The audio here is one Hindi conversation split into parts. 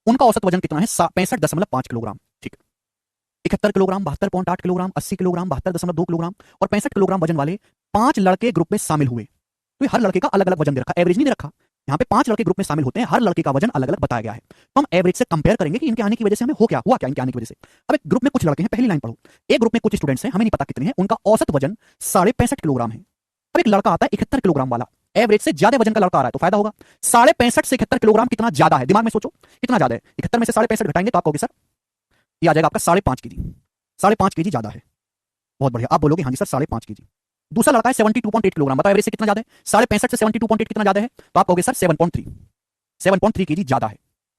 उनका औसत वजन कितना है? 65.5 किलोग्राम। ठीक है। 71 किलोग्राम, 72.8 किलोग्राम, 80 किलोग्राम, 72.2 किलोग्राम और 65 किलोग्राम वजन वाले 5 लड़के ग्रुप में शामिल हुए। तो हर लड़के का अलग अलग वजन दे रखा, एवरेज नहीं दे रखा। यहाँ पे 5 लड़के ग्रुप में शामिल होते हैं, हर लड़के का वजन अलग अलग बताया गया है। तो हम एवरेज से कंपेयर करेंगे कि इनके आने की वजह से हमें हुआ क्या इनके आने की वजह से। अब एक ग्रुप में कुछ लड़के हैं, पहली लाइन पढ़ो। एक ग्रुप में कुछ स्टूडेंट्स हैं, हमें नहीं पता कितने हैं, उनका औसत वजन 65.5 किलोग्राम है। अब एक लड़का आता है 71 किलोग्राम वाला, एवरेज से ज्यादा वजन का लड़का आ रहा है, तो फायदा होगा। 65.5 से 71 किलोग्राम कितना ज्यादा है? दिमाग में सोचो कितना ज्यादा है। 71 में से 65.5 घटाएंगे तो आप कहोगे सर ये आ जाएगा आपका 5.5 केजी। 5.5 केजी ज्यादा है। बहुत बढ़िया, आप बोलोगे हाँ जी सर 5.5 केजी। दूसरा लड़का है 72.8 किलोग्राम, बताओ एवरेज से कितना ज्यादा है? 65.5 से 72.8 कितना ज्यादा है? तो आप कहोगे सर 7.3 केजी ज्यादा है।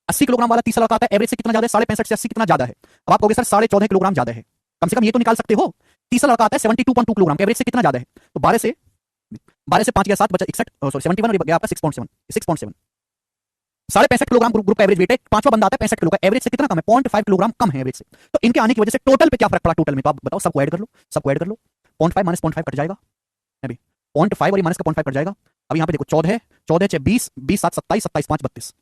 80 किलोग्राम वाला तीसरा लड़का आता है, एवरेज से कितना ज्यादा है? 65.5 से 80 कितना ज्यादा है? अब आप कहोगे सर 14.5 किलोग्राम ज्यादा है। कम से कम ये तो निकाल सकते हो। तीसरा लड़का आता है 72.2 किलोग्राम, एवरेज से कितना ज्यादा है? तो 12 से 5 गया 7 बचा 61, सॉरी 71 और गया आपका 6.7। 65.5 किलोग्राम ग्रुप का एवरेज वेट है। पांचवा बंदा आता है 65 किलो का, एवरेज से कितना कम है? 0.5 किलोग्राम कम है एवरेज से। तो इनके आने की वजह से टोटल पे क्या फर्क पड़ा? टोटल में तो आप बताओ, सबको ऐड कर लो, 0.5 माइनस 0.5 कट जाएगा अभी, 0.5 और ये माइनस का 0.5 कट जाएगा। अब यहाँ पे देखो 14 है, 14 6 20, 20 7 27, 27 5 32,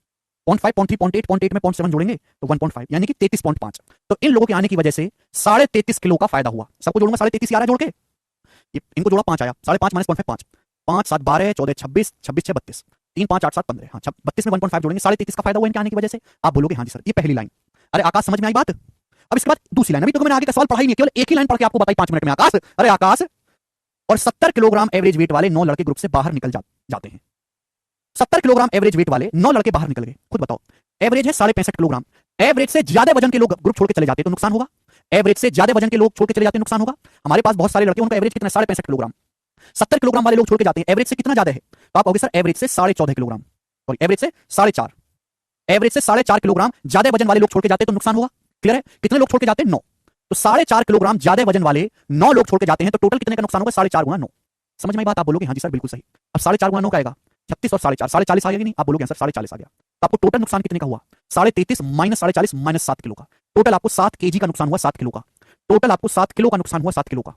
0.5 0.3 0.8 0.8 में 0.7 जोड़ेंगे तो 1.5 यानी कि 33.5। तो इन लोगों के आने की वजह से 33.5 किलो का फायदा हुआ। सबको जोड़ूंगा 33.5 आ रहा है जोड़ के, इनको जोड़ा 5 आया, 5.5 माइनस 0.5 5, 5 7 12, 14 26, 26 6 32, 3 5 8 7 15, हाँ 32 में 1.5 जोड़ेंगे, 33.5 का फायदा हुआ इनके आने की वजह से। आप बोलोगे हाँ जी सर, ये पहली लाइन। अरे आकाश समझ में आई बात? अब इसके बाद दूसरी लाइन, अभी तो मैंने आगे का सवाल पढ़ा ही नहीं, केवल एक ही लाइन पढ़ के आपको बताई 5 मिनट में। आकाश, अरे आकाश, और 70 किलोग्राम एवरेज वेट वाले 9 लड़के ग्रुप से बाहर निकल जाते हैं। 70 किलोग्राम एवरेज वेट वाले 9 लड़के बाहर निकल गए। खुद बताओ, एवरेज है 65.5 किलोग्राम, एवरेज से ज्यादा वजन के लोग ग्रुप छोड़ के चले जाते तो नुकसान होगा। एवरेज से ज्यादा वजन के लोग छोड़ के चले जाते नुकसान होगा। हमारे पास बहुत सारे लड़के, उनका एवरेज कितना है? 65.5 किलोग्राम। 70 किलोग्राम वाले लोग छोड़ के जाते हैं, एवरेज से कितना ज्यादा है? तो आप कहोगे सर एवरेज से 14.5 किलोग्राम, सॉरी एवरेज से 4.5, एवरेज से 4.5 किलोग्राम ज्यादा वजन वाले लोग छोड़ के जाते तो नुकसान होगा। क्लियर है? कितने लोग छोड़ के जाते हैं? 9। तो 4.5 किलोग्राम ज्यादा वजन वाले 9 लोग छोड़ के जाते हैं, तो टोटल कितने का नुकसान होगा? 4.5 गुना 9। समझ में आई बात? आप बोलोगे हाँ जी सर बिल्कुल सही। अब 4.5 गुना 9 का आएगा 36 और 4.5, 40 आ गया कि नहीं? आप बोलोगे सर 40 आ गया। तो आपको टोटल नुकसान कितने का हुआ? 33.5 माइनस 40 माइनस 7 किलो का। टोटल आपको 7 केजी का नुकसान हुआ, 7 किलो का। टोटल आपको 7 किलो का नुकसान हुआ, 7 किलो का।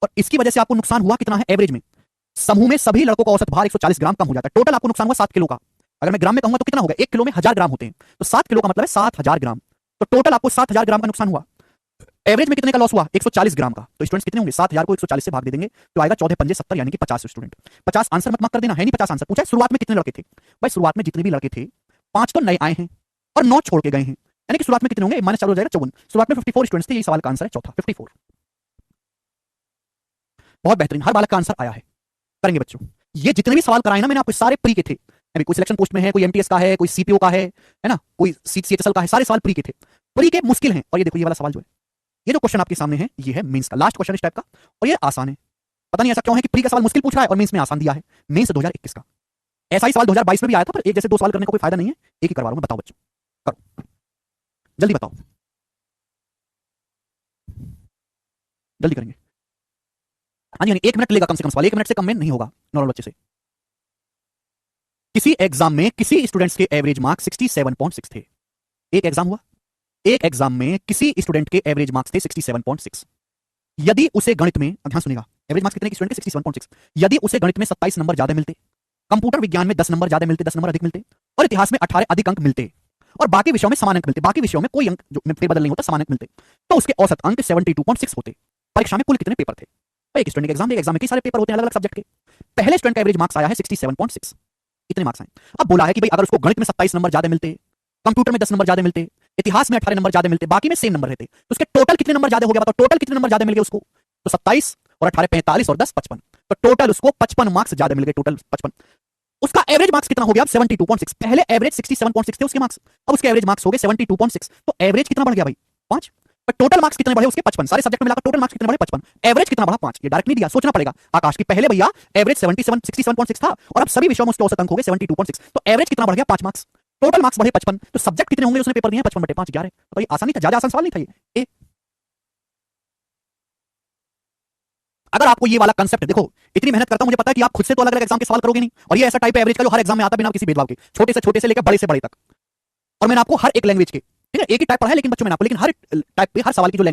और इसकी वजह से आपको नुकसान हुआ कितना है? एवरेज में समूह में सभी लड़कों का औसत भार 140 ग्राम कम हो जाता है। टोटल आपको नुकसान हुआ 7 किलो का। अगर मैं ग्राम में कहूंगा तो कितना होगा? 1 किलो में 1000 ग्राम होते हैं, तो 7 किलो का मतलब है 7000 ग्राम। तो टोटल आपको 7000 ग्राम का नुकसान हुआ। एवरेज में कितने का लॉस हुआ? 140 ग्राम का। तो स्टूडेंट्स कितने होंगे? 7000 को 140 से भाग दे देंगे तो आएगा 14 पंजे 70, यानी कि 50 स्टूडेंट। 50 आंसर मत कर देना, है नहीं 50 आंसर। पूछा शुरुआत में कितने लड़के थे? भाई शुरुआत में जितने भी लड़के थे 5 तो नए आए हैं और 9 छोड़ के गए हैं, यानी कि शुरुआत में कितने होंगे? माइनस 4 हो जाएगा 54। शुरुआत में 54 स्टूडेंट्स थे, यही सवाल का आंसर है चौथा, 54। बहुत बेहतरीन, हर बालक का आंसर आया है। करेंगे बच्चों, ये जितने भी सवाल कराए ना मैंने आपको, सारे प्री के थे। अभी कोई सिलेक्शन पोस्ट में है, कोई एमटीएस का है, कोई सीपीओ का है ना, कोई सीएचएसएल का है, सारे सवाल प्री के थे। प्री के मुश्किल हैं। और ये देखो ये वाला सवाल जो है, ये जो क्वेश्चन आपके सामने है, ये है मेंस का लास्ट क्वेश्चन इस टाइप का, और ये आसान है। पता नहीं ऐसा क्यों है कि प्री का सवाल मुश्किल पूछ रहा है और मेंस में आसान दिया है। मेंस 2021 का ऐसा ही सवाल 2022 में भी आया था, पर एक जैसे 2 सवाल करने का कोई फायदा नहीं है, एक ही करवा रहा हूं। बताओ बच्चों, करो जल्दी बताओ, जल्दी करेंगे। हाँ जी, 1 मिनट लेगा कम से कम सवाल, 1 मिनट से कम में नहीं होगा नॉर्मल बच्चे से। किसी एग्जाम में किसी स्टूडेंट्स के एवरेज मार्क्स 67.6 थे। एक एग्जाम हुआ, एक एग्जाम में किसी स्टूडेंट के एवरेज मार्क्स थे 67.6। यदि उसे गणित में, ध्यान सुनेगा, एवरेज मार्क्स कितने के स्टूडेंट के? 67.6। यदि उसे गणित में 27 नंबर ज्यादा मिलते, कंप्यूटर विज्ञान में 10 नंबर ज्यादा मिलते, 10 नंबर अधिक मिलते, और इतिहास में 18 अधिक अंक मिलते, और बाकी विषयों में समान अंक मिलते, बाकी विषयों में कोई अंक जो फेरबदल नहीं होता, समान अंक मिलते, तो उसके औसत अंक 72.6 होते। परीक्षा में कुल कितने पेपर थे? एक स्टूडेंट के एग्जाम में कई सारे पेपर होते हैं अलग अलग सब्जेक्ट के। पहले स्टूडेंट का एवरेज मार्क्स आया है 67.6, इतने मार्क्स आए। अब बोला है कि भाई अगर उसको गणित में 27 नंबर ज्यादा मिलते, कंप्यूटर में 10 नंबर ज्यादा मिलते, इतिहास में 18 नंबर ज्यादा मिलते, बाकी में सेम नंबर रहते, तो उसके टोटल कितने नंबर ज्यादा हो गया? बताओ टोटल कितने नंबर ज्यादा मिल गए उसको? तो 27 और 18 45 और 10 55, तो टोटल उसको 55 मार्क्स ज्यादा मिल गए, टोटल 55। उसका एवरेज मार्क्स कितना हो गया? अब 72.6। पहले एवरेज 67.6 थे उसके मार्क्स, अब उसके एवरेज मार्क्स हो गए 72.6, तो एवरेज कितना बढ़ गया भाई? 5। पर टोटल मार्क्स कितने बढ़े उसके? 55। सारे सब्जेक्ट में मिलाकर टोटल मार्क्स कितने बढ़े? 55। एवरेज कितना बढ़ा? 5। ये डायरेक्ट नहीं दिया, सोचना पड़ेगा आकाश की। पहले भैया एवरेज 67.6 था और अब सभी विषयों में उसके औसत अंक हो गए 72.6, तो एवरेज कितना बढ़ गया? 5 मार्क्स। टोटल मार्क्स बढ़े 55, तो सब्जेक्ट कितने होंगे उसने पेपर दिए? 55/5 11। तो ये आसान नहीं था, ज्यादा आसान सवाल नहीं था ये। अगर आपको ये वाला कंसेप्ट, देखो इतनी मेहनत करता हूं, मुझे पता है कि आप खुद से तो अलग अलग एग्जाम के सवाल करोगे नहीं, और ये ऐसा टाइप है एवरेज का जो हर एग्जाम में आता बिना किसी भेदभाव के, छोटे से लेकर बड़े से बड़े तक। और मैंने आपको हर एक लैंग्वेज के, ठीक है, एक ही टाइप पढ़ा है लेकिन बच्चों मैंने आपको, लेकिन हर टाइप पे हर सवाल की जो लैंग्वेज